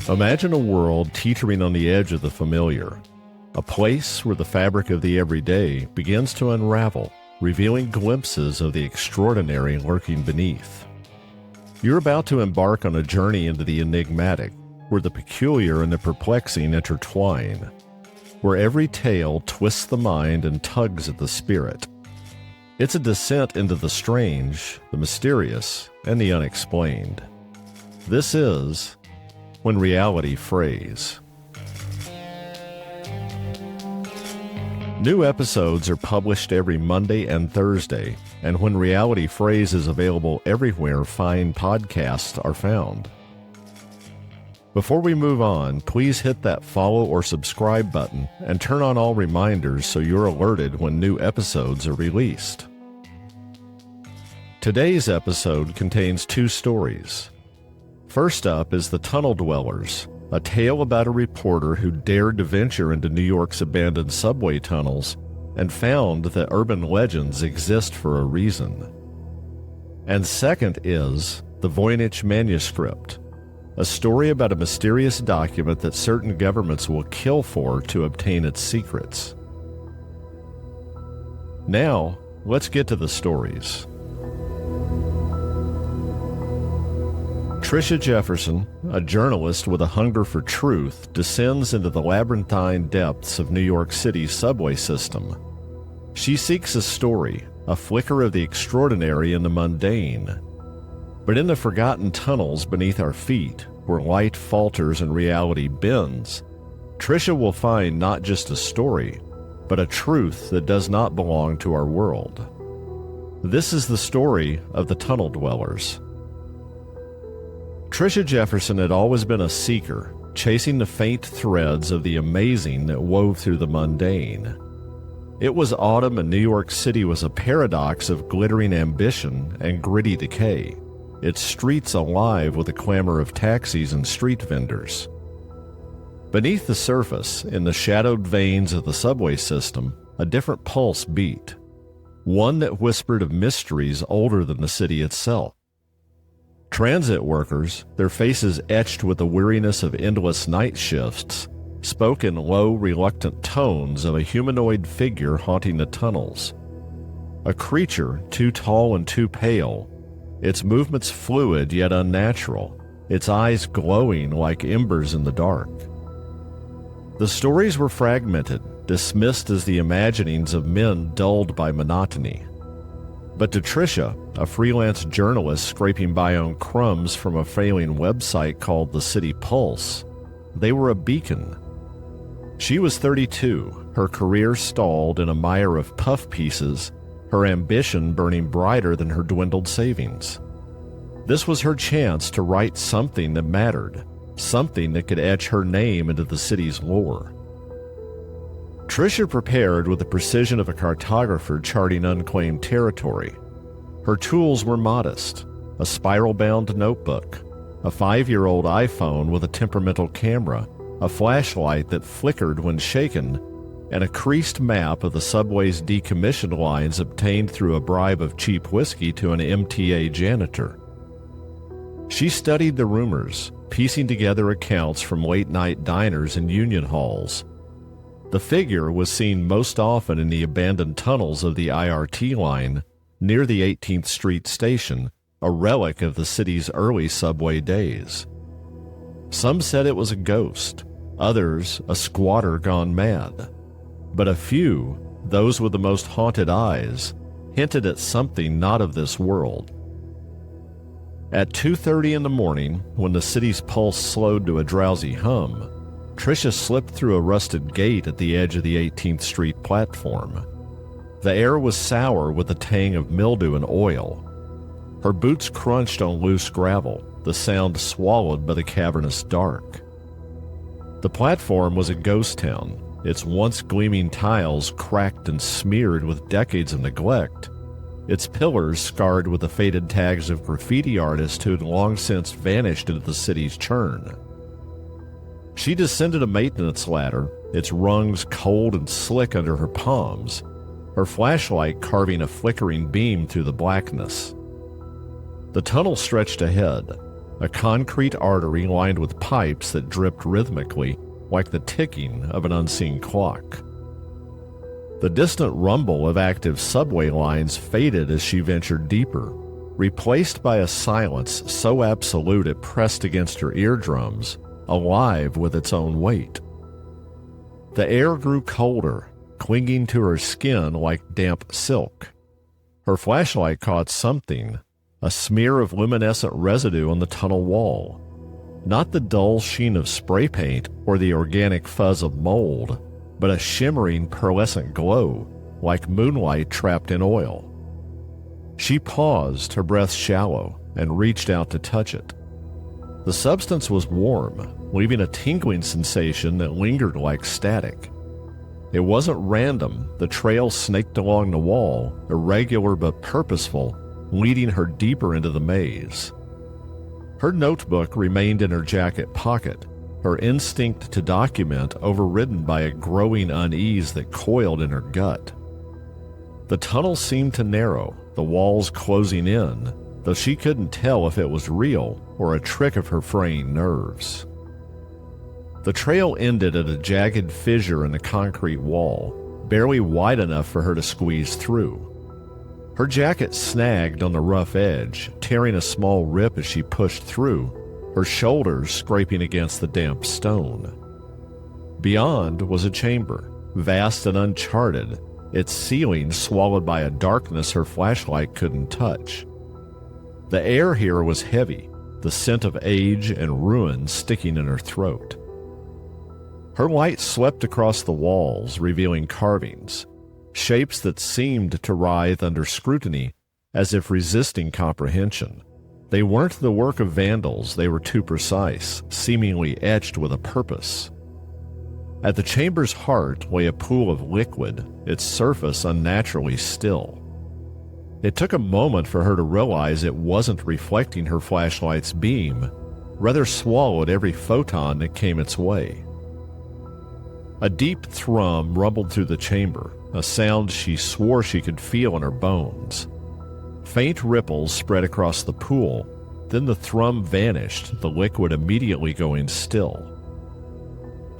Imagine a world teetering on the edge of the familiar, a place where the fabric of the everyday begins to unravel, revealing glimpses of the extraordinary lurking beneath. You're about to embark on a journey into the enigmatic, where the peculiar and the perplexing intertwine, where every tale twists the mind and tugs at the spirit. It's a descent into the strange, the mysterious, and the unexplained. This is When Reality Frays. New episodes are published every Monday and Thursday, and When Reality Frays is available everywhere fine podcasts are found. Before we move on, please hit that follow or subscribe button and turn on all reminders so you're alerted when new episodes are released. Today's episode contains two stories. First up is The Tunnel Dwellers, a tale about a reporter who dared to venture into New York's abandoned subway tunnels and found that urban legends exist for a reason. And second is The Voynich Manuscript, a story about a mysterious document that certain governments will kill for to obtain its secrets. Now, let's get to the stories. Tricia Jefferson, a journalist with a hunger for truth, descends into the labyrinthine depths of New York City's subway system. She seeks a story, a flicker of the extraordinary and the mundane. But in the forgotten tunnels beneath our feet, where light falters and reality bends, Tricia will find not just a story, but a truth that does not belong to our world. This is the story of the Tunnel Dwellers. Tricia Jefferson had always been a seeker, chasing the faint threads of the amazing that wove through the mundane. It was autumn and New York City was a paradox of glittering ambition and gritty decay, its streets alive with the clamor of taxis and street vendors. Beneath the surface, in the shadowed veins of the subway system, a different pulse beat, one that whispered of mysteries older than the city itself. Transit workers, their faces etched with the weariness of endless night shifts, spoke in low, reluctant tones of a humanoid figure haunting the tunnels. A creature too tall and too pale, its movements fluid yet unnatural, its eyes glowing like embers in the dark. The stories were fragmented, dismissed as the imaginings of men dulled by monotony. But to Tricia, a freelance journalist scraping by on crumbs from a failing website called The City Pulse, they were a beacon. She was 32, her career stalled in a mire of puff pieces, her ambition burning brighter than her dwindled savings. This was her chance to write something that mattered, something that could etch her name into the city's lore. Tricia prepared with the precision of a cartographer charting unclaimed territory. Her tools were modest: a spiral-bound notebook, a 5-year-old iPhone with a temperamental camera, a flashlight that flickered when shaken, and a creased map of the subway's decommissioned lines obtained through a bribe of cheap whiskey to an MTA janitor. She studied the rumors, piecing together accounts from late-night diners and union halls. The figure was seen most often in the abandoned tunnels of the IRT line near the 18th Street station, a relic of the city's early subway days. Some said it was a ghost, others a squatter gone mad. But a few, those with the most haunted eyes, hinted at something not of this world. At 2:30 in the morning, when the city's pulse slowed to a drowsy hum, Tricia slipped through a rusted gate at the edge of the 18th Street platform. The air was sour with the tang of mildew and oil. Her boots crunched on loose gravel, the sound swallowed by the cavernous dark. The platform was a ghost town, its once gleaming tiles cracked and smeared with decades of neglect, its pillars scarred with the faded tags of graffiti artists who had long since vanished into the city's churn. She descended a maintenance ladder, its rungs cold and slick under her palms, her flashlight carving a flickering beam through the blackness. The tunnel stretched ahead, a concrete artery lined with pipes that dripped rhythmically like the ticking of an unseen clock. The distant rumble of active subway lines faded as she ventured deeper, replaced by a silence so absolute it pressed against her eardrums, alive with its own weight. The air grew colder, clinging to her skin like damp silk. Her flashlight caught something, a smear of luminescent residue on the tunnel wall. Not the dull sheen of spray paint or the organic fuzz of mold, but a shimmering pearlescent glow, like moonlight trapped in oil. She paused, her breath shallow, and reached out to touch it. The substance was warm, leaving a tingling sensation that lingered like static. It wasn't random. The trail snaked along the wall, irregular but purposeful, leading her deeper into the maze. Her notebook remained in her jacket pocket, her instinct to document overridden by a growing unease that coiled in her gut. The tunnel seemed to narrow, the walls closing in, though she couldn't tell if it was real or a trick of her fraying nerves. The trail ended at a jagged fissure in the concrete wall, barely wide enough for her to squeeze through. Her jacket snagged on the rough edge, tearing a small rip as she pushed through, her shoulders scraping against the damp stone. Beyond was a chamber, vast and uncharted, its ceiling swallowed by a darkness her flashlight couldn't touch. The air here was heavy, the scent of age and ruin sticking in her throat. Her light swept across the walls, revealing carvings, shapes that seemed to writhe under scrutiny, as if resisting comprehension. They weren't the work of vandals, they were too precise, seemingly etched with a purpose. At the chamber's heart lay a pool of liquid, its surface unnaturally still. It took a moment for her to realize it wasn't reflecting her flashlight's beam, rather swallowed every photon that came its way. A deep thrum rumbled through the chamber, a sound she swore she could feel in her bones. Faint ripples spread across the pool, then the thrum vanished, the liquid immediately going still.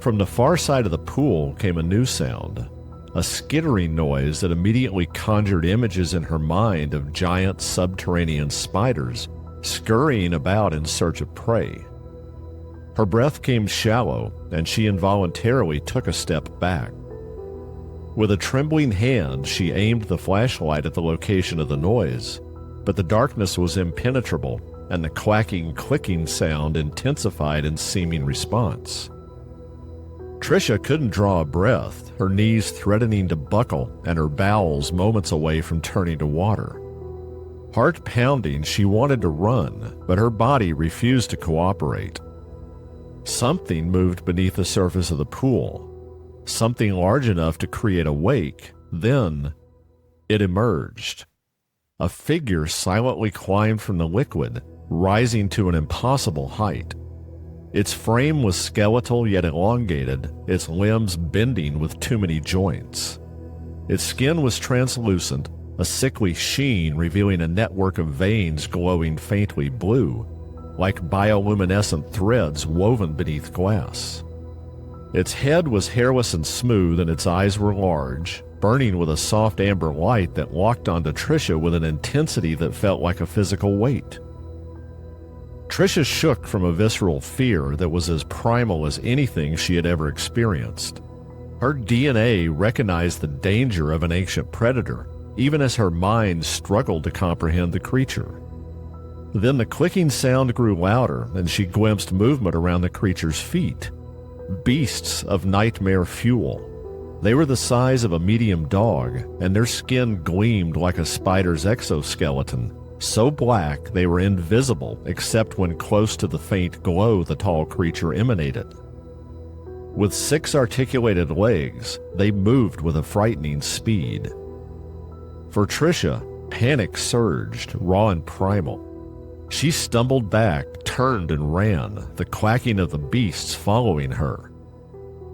From the far side of the pool came a new sound, a skittering noise that immediately conjured images in her mind of giant subterranean spiders scurrying about in search of prey. Her breath came shallow, and she involuntarily took a step back. With a trembling hand, she aimed the flashlight at the location of the noise, but the darkness was impenetrable, and the quacking, clicking sound intensified in seeming response. Tricia couldn't draw a breath, her knees threatening to buckle and her bowels moments away from turning to water. Heart pounding, she wanted to run, but her body refused to cooperate. Something moved beneath the surface of the pool, something large enough to create a wake. Then it emerged. A figure silently climbed from the liquid, rising to an impossible height. Its frame was skeletal yet elongated, its limbs bending with too many joints. Its skin was translucent, a sickly sheen revealing a network of veins glowing faintly blue, like bioluminescent threads woven beneath glass. Its head was hairless and smooth, and its eyes were large, burning with a soft amber light that locked onto Tricia with an intensity that felt like a physical weight. Tricia shook from a visceral fear that was as primal as anything she had ever experienced. Her DNA recognized the danger of an ancient predator, even as her mind struggled to comprehend the creature. Then the clicking sound grew louder, and she glimpsed movement around the creature's feet. Beasts of nightmare fuel. They were the size of a medium dog, and their skin gleamed like a spider's exoskeleton, so black they were invisible except when close to the faint glow the tall creature emanated. With 6 articulated legs, they moved with a frightening speed. For Tricia, panic surged, raw and primal. She stumbled back, turned and ran, the quacking of the beasts following her.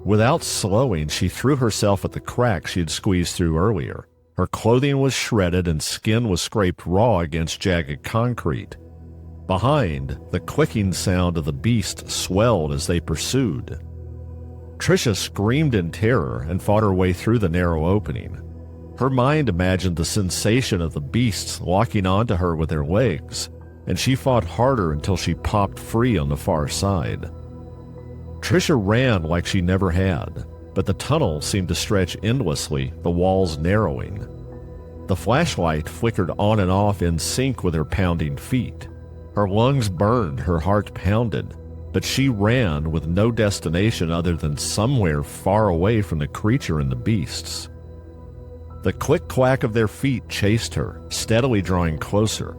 Without slowing, she threw herself at the crack she had squeezed through earlier, Her clothing was shredded and skin was scraped raw against jagged concrete. Behind, the clicking sound of the beast swelled as they pursued. Tricia screamed in terror and fought her way through the narrow opening. Her mind imagined the sensation of the beasts locking onto her with their legs, and she fought harder until she popped free on the far side. Tricia ran like she never had, but the tunnel seemed to stretch endlessly, the walls narrowing. The flashlight flickered on and off in sync with her pounding feet. Her lungs burned, her heart pounded, but she ran with no destination other than somewhere far away from the creature and the beasts. The click-clack of their feet chased her, steadily drawing closer.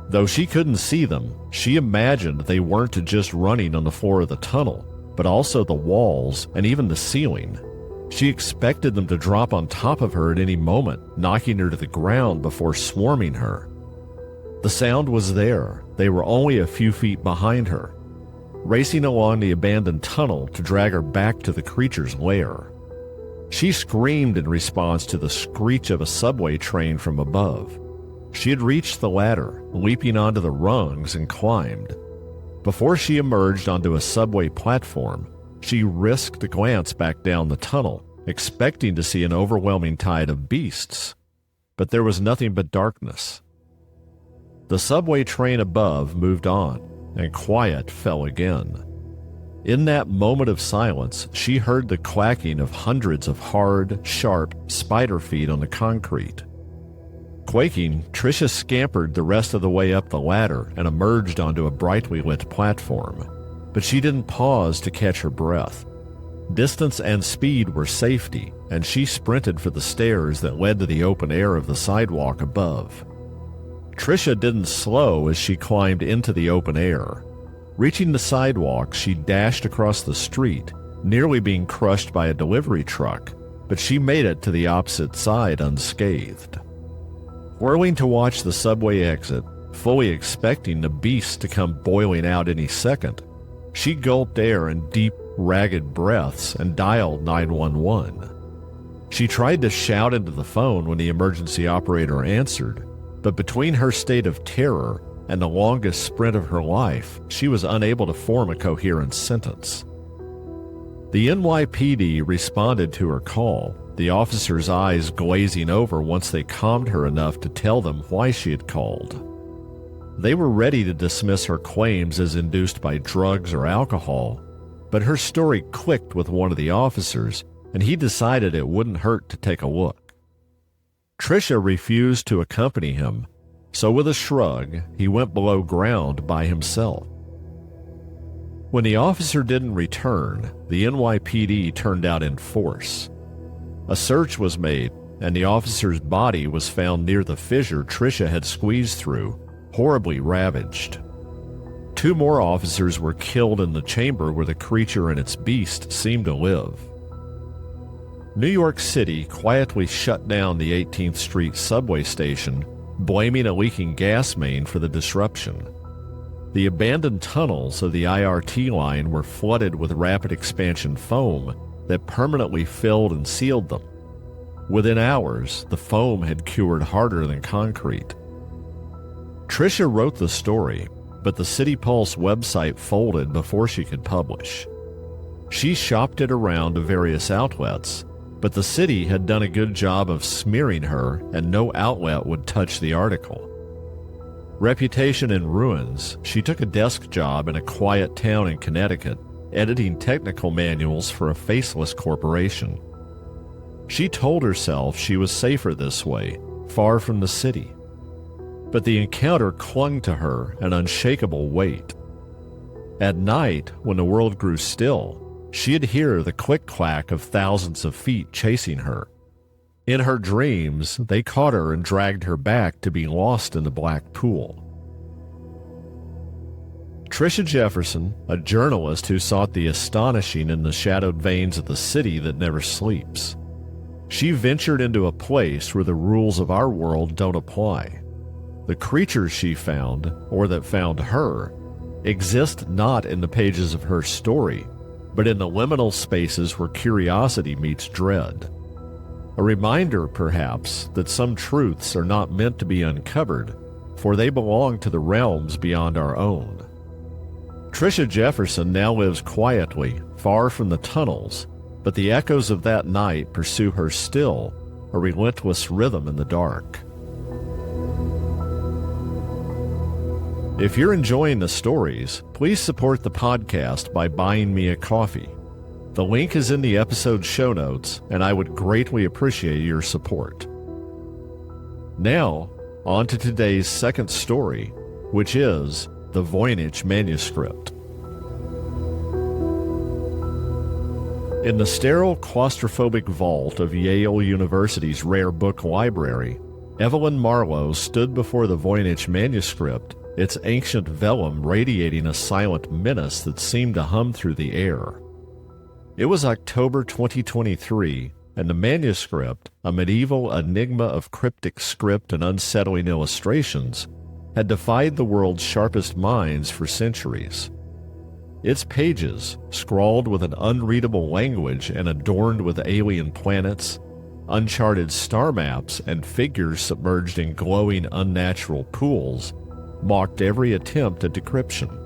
Though she couldn't see them, she imagined they weren't just running on the floor of the tunnel, but also the walls and even the ceiling. She expected them to drop on top of her at any moment, knocking her to the ground before swarming her. The sound was there. They were only a few feet behind her, racing along the abandoned tunnel to drag her back to the creature's lair. She screamed in response to the screech of a subway train from above. She had reached the ladder, leaping onto the rungs, and climbed. Before she emerged onto a subway platform, she risked a glance back down the tunnel, expecting to see an overwhelming tide of beasts. But there was nothing but darkness. The subway train above moved on, and quiet fell again. In that moment of silence, she heard the clacking of hundreds of hard, sharp spider feet on the concrete. Quaking, Tricia scampered the rest of the way up the ladder and emerged onto a brightly lit platform. But she didn't pause to catch her breath. Distance and speed were safety, and she sprinted for the stairs that led to the open air of the sidewalk above. Tricia didn't slow as she climbed into the open air. Reaching the sidewalk, she dashed across the street, nearly being crushed by a delivery truck, but she made it to the opposite side unscathed. Whirling to watch the subway exit, fully expecting the beast to come boiling out any second, she gulped air in deep, ragged breaths and dialed 911. She tried to shout into the phone when the emergency operator answered, but between her state of terror and the longest sprint of her life, she was unable to form a coherent sentence. The NYPD responded to her call, the officer's eyes glazing over once they calmed her enough to tell them why she had called. They were ready to dismiss her claims as induced by drugs or alcohol, but her story clicked with one of the officers, and he decided it wouldn't hurt to take a look. Tricia refused to accompany him, so with a shrug, he went below ground by himself. When the officer didn't return, the NYPD turned out in force. A search was made, and the officer's body was found near the fissure Tricia had squeezed through, horribly ravaged. 2 more officers were killed in the chamber where the creature and its beast seemed to live. New York City quietly shut down the 18th Street subway station, blaming a leaking gas main for the disruption. The abandoned tunnels of the IRT line were flooded with rapid expansion foam that permanently filled and sealed them. Within hours, the foam had cured harder than concrete. Tricia wrote the story, but the City Pulse website folded before she could publish. She shopped it around to various outlets, but the city had done a good job of smearing her, and no outlet would touch the article. Reputation in ruins, she took a desk job in a quiet town in Connecticut, editing technical manuals for a faceless corporation. She told herself she was safer this way, far from the city. But the encounter clung to her an unshakable weight. At night, when the world grew still, she'd hear the click-clack of thousands of feet chasing her. In her dreams, they caught her and dragged her back to be lost in the black pool. Tricia Jefferson, a journalist who sought the astonishing in the shadowed veins of the city that never sleeps. She ventured into a place where the rules of our world don't apply. The creatures she found, or that found her, exist not in the pages of her story, but in the liminal spaces where curiosity meets dread. A reminder, perhaps, that some truths are not meant to be uncovered, for they belong to the realms beyond our own. Tricia Jefferson now lives quietly, far from the tunnels, but the echoes of that night pursue her still, a relentless rhythm in the dark. If you're enjoying the stories, please support the podcast by buying me a coffee. The link is in the episode show notes, and I would greatly appreciate your support. Now, on to today's second story, which is the Voynich Manuscript. In the sterile, claustrophobic vault of Yale University's rare book library, Evelyn Marlowe stood before the Voynich Manuscript, its ancient vellum radiating a silent menace that seemed to hum through the air. It was October 2023, and the manuscript, a medieval enigma of cryptic script and unsettling illustrations, had defied the world's sharpest minds for centuries. Its pages, scrawled with an unreadable language and adorned with alien planets, uncharted star maps, and figures submerged in glowing unnatural pools, mocked every attempt at decryption.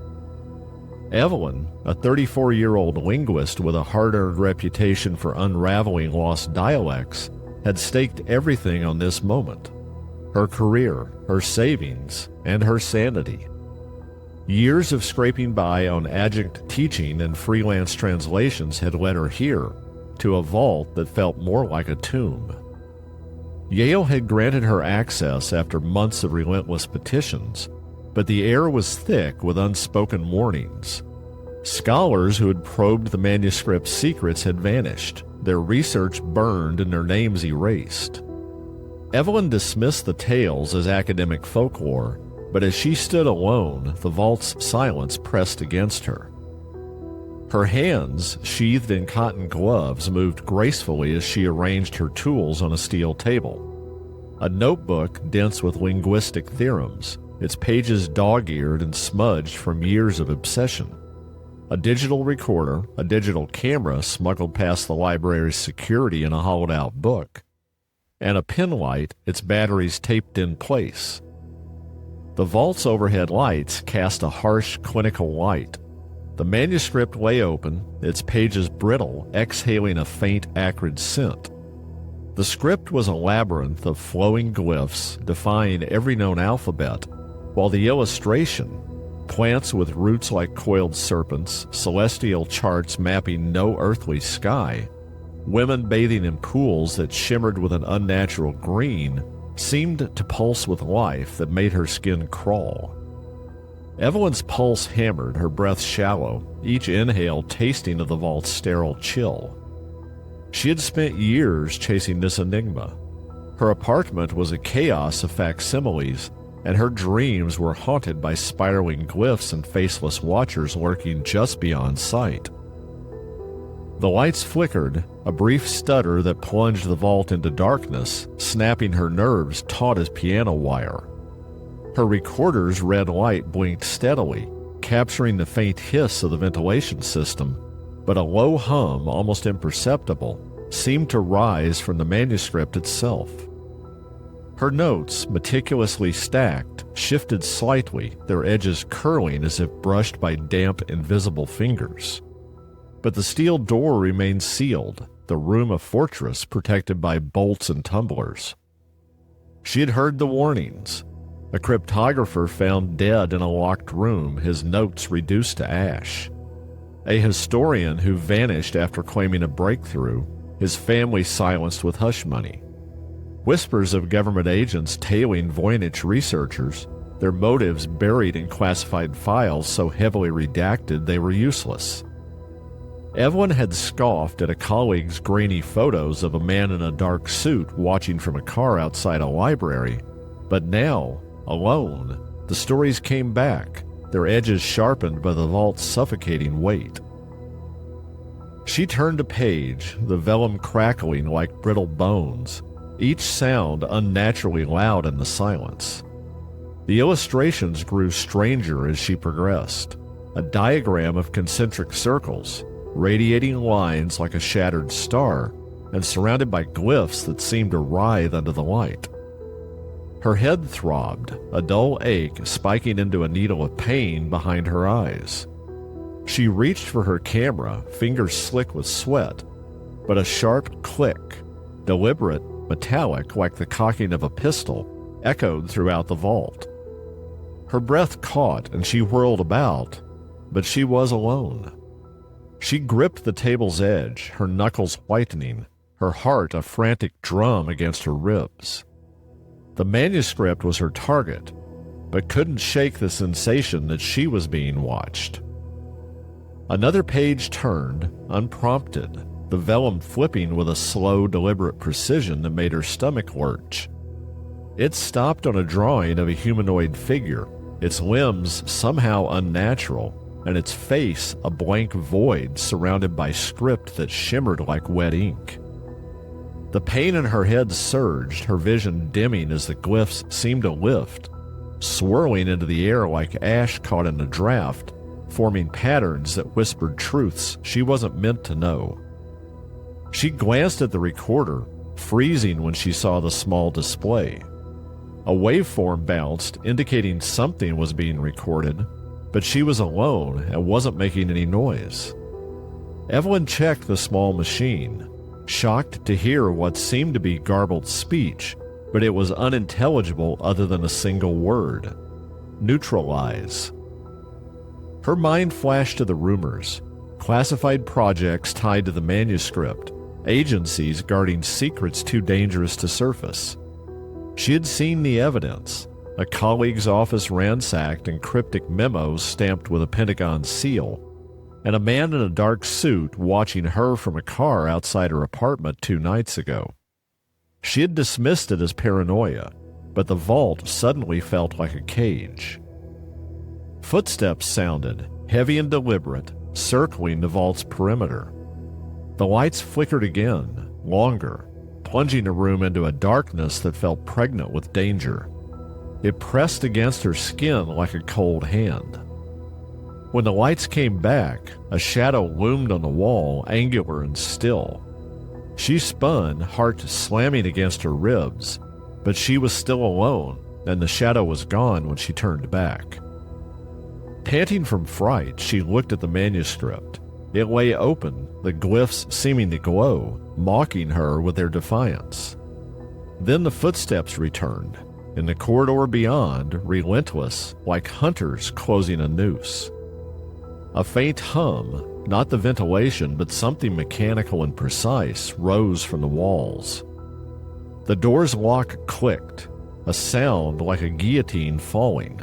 Evelyn, a 34-year-old linguist with a hard-earned reputation for unraveling lost dialects, had staked everything on this moment: her career, her savings, and her sanity. Years of scraping by on adjunct teaching and freelance translations had led her here, to a vault that felt more like a tomb. Yale had granted her access after months of relentless petitions, but the air was thick with unspoken warnings. Scholars who had probed the manuscript's secrets had vanished, their research burned and their names erased. Evelyn dismissed the tales as academic folklore, but as she stood alone, the vault's silence pressed against her. Her hands, sheathed in cotton gloves, moved gracefully as she arranged her tools on a steel table. A notebook dense with linguistic theorems, its pages dog-eared and smudged from years of obsession. A digital recorder, a digital camera smuggled past the library's security in a hollowed-out book, and a pen light, its batteries taped in place. The vault's overhead lights cast a harsh, clinical light. The manuscript lay open, its pages brittle, exhaling a faint, acrid scent. The script was a labyrinth of flowing glyphs defying every known alphabet, while the illustration, plants with roots like coiled serpents, celestial charts mapping no earthly sky, women bathing in pools that shimmered with an unnatural green, seemed to pulse with life that made her skin crawl. Evelyn's pulse hammered, her breath shallow, each inhale tasting of the vault's sterile chill. She had spent years chasing this enigma. Her apartment was a chaos of facsimiles, and her dreams were haunted by spiraling glyphs and faceless watchers lurking just beyond sight. The lights flickered, a brief stutter that plunged the vault into darkness, snapping her nerves taut as piano wire. Her recorder's red light blinked steadily, capturing the faint hiss of the ventilation system, but a low hum, almost imperceptible, seemed to rise from the manuscript itself. Her notes, meticulously stacked, shifted slightly, their edges curling as if brushed by damp, invisible fingers. But the steel door remained sealed, the room a fortress protected by bolts and tumblers. She had heard the warnings. A cryptographer found dead in a locked room, his notes reduced to ash. A historian who vanished after claiming a breakthrough, his family silenced with hush money. Whispers of government agents tailing Voynich researchers, their motives buried in classified files so heavily redacted they were useless. Evelyn had scoffed at a colleague's grainy photos of a man in a dark suit watching from a car outside a library, but now, alone, the stories came back, their edges sharpened by the vault's suffocating weight. She turned a page, the vellum crackling like brittle bones, each sound unnaturally loud in the silence. The illustrations grew stranger as she progressed, a diagram of concentric circles, radiating lines like a shattered star, and surrounded by glyphs that seemed to writhe under the light. Her head throbbed, a dull ache spiking into a needle of pain behind her eyes. She reached for her camera, fingers slick with sweat, but a sharp click, deliberate, metallic like the cocking of a pistol, echoed throughout the vault. Her breath caught and she whirled about, but she was alone. She gripped the table's edge, her knuckles whitening, her heart a frantic drum against her ribs. The manuscript was her target, but couldn't shake the sensation that she was being watched. Another page turned, unprompted, the vellum flipping with a slow, deliberate precision that made her stomach lurch. It stopped on a drawing of a humanoid figure, its limbs somehow unnatural, and its face a blank void surrounded by script that shimmered like wet ink. The pain in her head surged, her vision dimming as the glyphs seemed to lift, swirling into the air like ash caught in a draft, forming patterns that whispered truths she wasn't meant to know. She glanced at the recorder, freezing when she saw the small display. A waveform bounced, indicating something was being recorded, but she was alone and wasn't making any noise. Evelyn checked the small machine, shocked to hear what seemed to be garbled speech, but it was unintelligible other than a single word: neutralize. Her mind flashed to the rumors, classified projects tied to the manuscript, agencies guarding secrets too dangerous to surface. She had seen the evidence, a colleague's office ransacked and cryptic memos stamped with a Pentagon seal, and a man in a dark suit watching her from a car outside her apartment 2 nights ago. She had dismissed it as paranoia, but the vault suddenly felt like a cage. Footsteps sounded, heavy and deliberate, circling the vault's perimeter. The lights flickered again, longer, plunging the room into a darkness that felt pregnant with danger. It pressed against her skin like a cold hand. When the lights came back, a shadow loomed on the wall, angular and still. She spun, heart slamming against her ribs, but she was still alone, and the shadow was gone when she turned back. Panting from fright, she looked at the manuscript. It lay open, the glyphs seeming to glow, mocking her with their defiance. Then the footsteps returned, in the corridor beyond, relentless, like hunters closing a noose. A faint hum, not the ventilation but something mechanical and precise, rose from the walls. The door's lock clicked, a sound like a guillotine falling.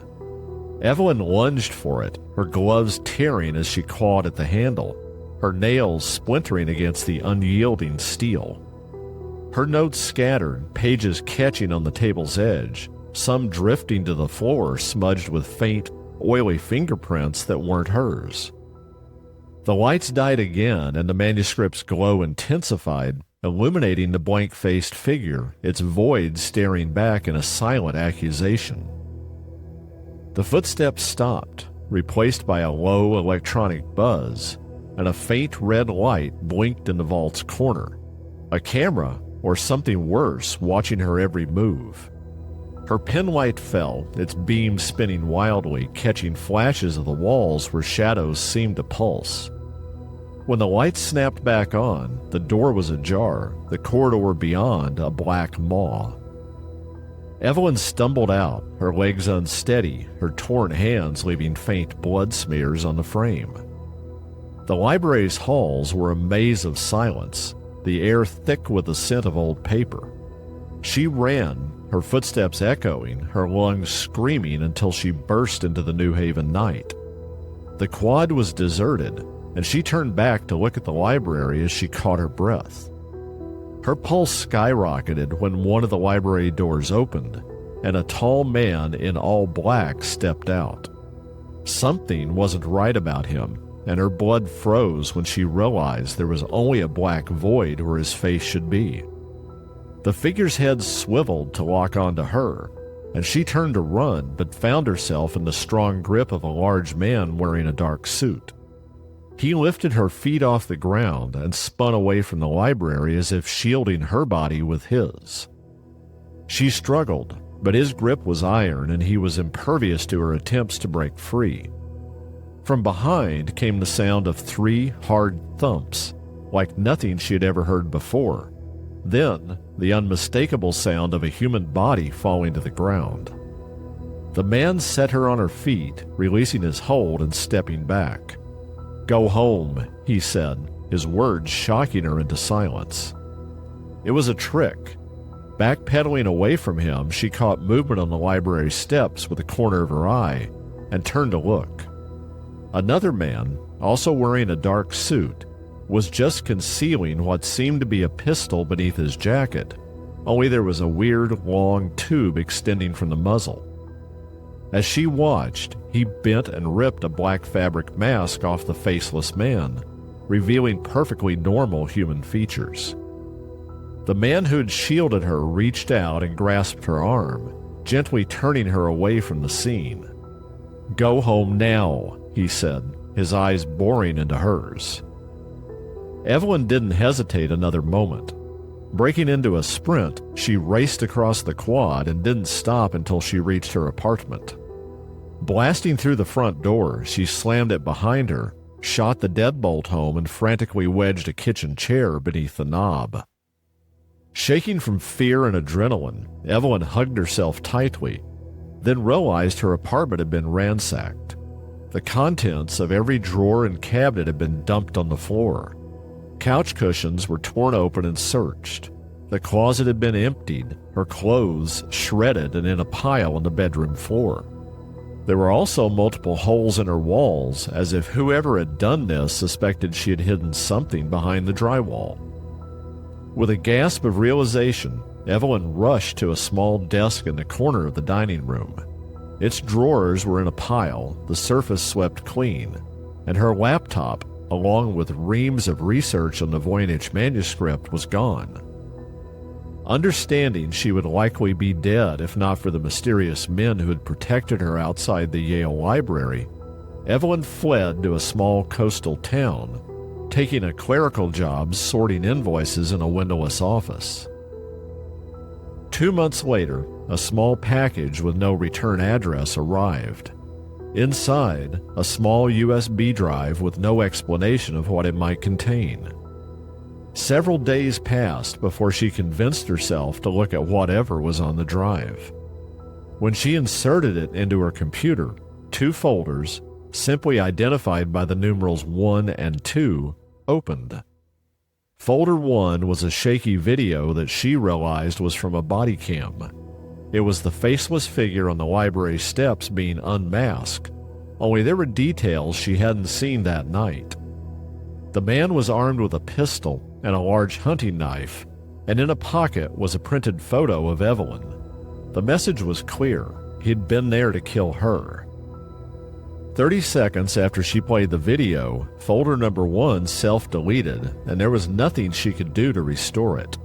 Evelyn lunged for it, her gloves tearing as she clawed at the handle, her nails splintering against the unyielding steel. Her notes scattered, pages catching on the table's edge, some drifting to the floor smudged with faint, oily fingerprints that weren't hers. The lights died again, and the manuscript's glow intensified, illuminating the blank-faced figure, its void staring back in a silent accusation. The footsteps stopped, replaced by a low electronic buzz, and a faint red light blinked in the vault's corner. A camera, or something worse, watching her every move. Her pen light fell, its beam spinning wildly, catching flashes of the walls where shadows seemed to pulse. When the lights snapped back on, the door was ajar, the corridor beyond a black maw. Evelyn stumbled out, her legs unsteady, her torn hands leaving faint blood smears on the frame. The library's halls were a maze of silence, the air thick with the scent of old paper. She ran, her footsteps echoing, her lungs screaming until she burst into the New Haven night. The quad was deserted, and she turned back to look at the library as she caught her breath. Her pulse skyrocketed when one of the library doors opened, and a tall man in all black stepped out. Something wasn't right about him, and her blood froze when she realized there was only a black void where his face should be. The figure's head swiveled to lock onto her, and she turned to run but found herself in the strong grip of a large man wearing a dark suit. He lifted her feet off the ground and spun away from the library as if shielding her body with his. She struggled, but his grip was iron and he was impervious to her attempts to break free. From behind came the sound of 3 hard thumps, like nothing she had ever heard before. Then, the unmistakable sound of a human body falling to the ground. The man set her on her feet, releasing his hold and stepping back. "Go home," he said, his words shocking her into silence. It was a trick. Backpedaling away from him, she caught movement on the library steps with the corner of her eye and turned to look. Another man, also wearing a dark suit, was just concealing what seemed to be a pistol beneath his jacket, only there was a weird, long tube extending from the muzzle. As she watched, he bent and ripped a black fabric mask off the faceless man, revealing perfectly normal human features. The man who had shielded her reached out and grasped her arm, gently turning her away from the scene. "Go home now," he said, his eyes boring into hers. Evelyn didn't hesitate another moment. Breaking into a sprint, she raced across the quad and didn't stop until she reached her apartment. Blasting through the front door, she slammed it behind her, shot the deadbolt home, and frantically wedged a kitchen chair beneath the knob. Shaking from fear and adrenaline, Evelyn hugged herself tightly, then realized her apartment had been ransacked. The contents of every drawer and cabinet had been dumped on the floor. Couch cushions were torn open and searched. The closet had been emptied, her clothes shredded and in a pile on the bedroom floor. There were also multiple holes in her walls, as if whoever had done this suspected she had hidden something behind the drywall. With a gasp of realization, Evelyn rushed to a small desk in the corner of the dining room. Its drawers were in a pile, the surface swept clean, and her laptop, along with reams of research on the Voynich Manuscript, was gone. Understanding she would likely be dead if not for the mysterious men who had protected her outside the Yale Library, Evelyn fled to a small coastal town, taking a clerical job sorting invoices in a windowless office. 2 months later, a small package with no return address arrived. Inside, a small USB drive with no explanation of what it might contain. Several days passed before she convinced herself to look at whatever was on the drive. When she inserted it into her computer, 2 folders, simply identified by the numerals 1 and 2, opened. Folder 1 was a shaky video that she realized was from a body cam. It was the faceless figure on the library steps being unmasked, only there were details she hadn't seen that night. The man was armed with a pistol and a large hunting knife, and in a pocket was a printed photo of Evelyn. The message was clear. He'd been there to kill her. 30 seconds after she played the video, folder number 1 self-deleted, and there was nothing she could do to restore it.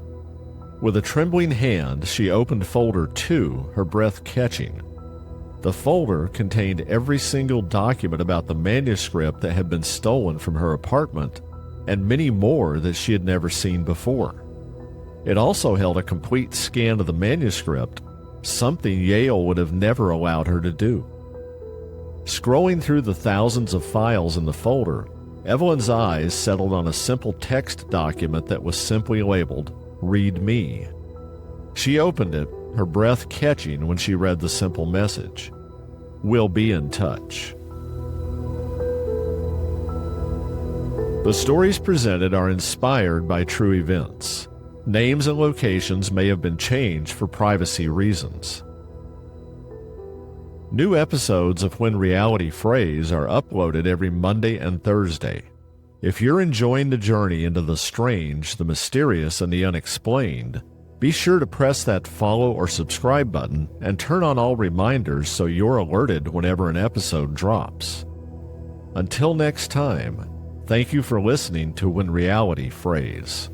With a trembling hand, she opened folder 2, her breath catching. The folder contained every single document about the manuscript that had been stolen from her apartment, and many more that she had never seen before. It also held a complete scan of the manuscript, something Yale would have never allowed her to do. Scrolling through the thousands of files in the folder, Evelyn's eyes settled on a simple text document that was simply labeled, "Read Me." She opened it, her breath catching when she read the simple message, "We'll be in touch." The stories presented are inspired by true events. Names and locations may have been changed for privacy reasons. New episodes of When Reality Frays are uploaded every Monday and Thursday. If you're enjoying the journey into the strange, the mysterious, and the unexplained, be sure to press that follow or subscribe button and turn on all reminders so you're alerted whenever an episode drops. Until next time, thank you for listening to When Reality Frays.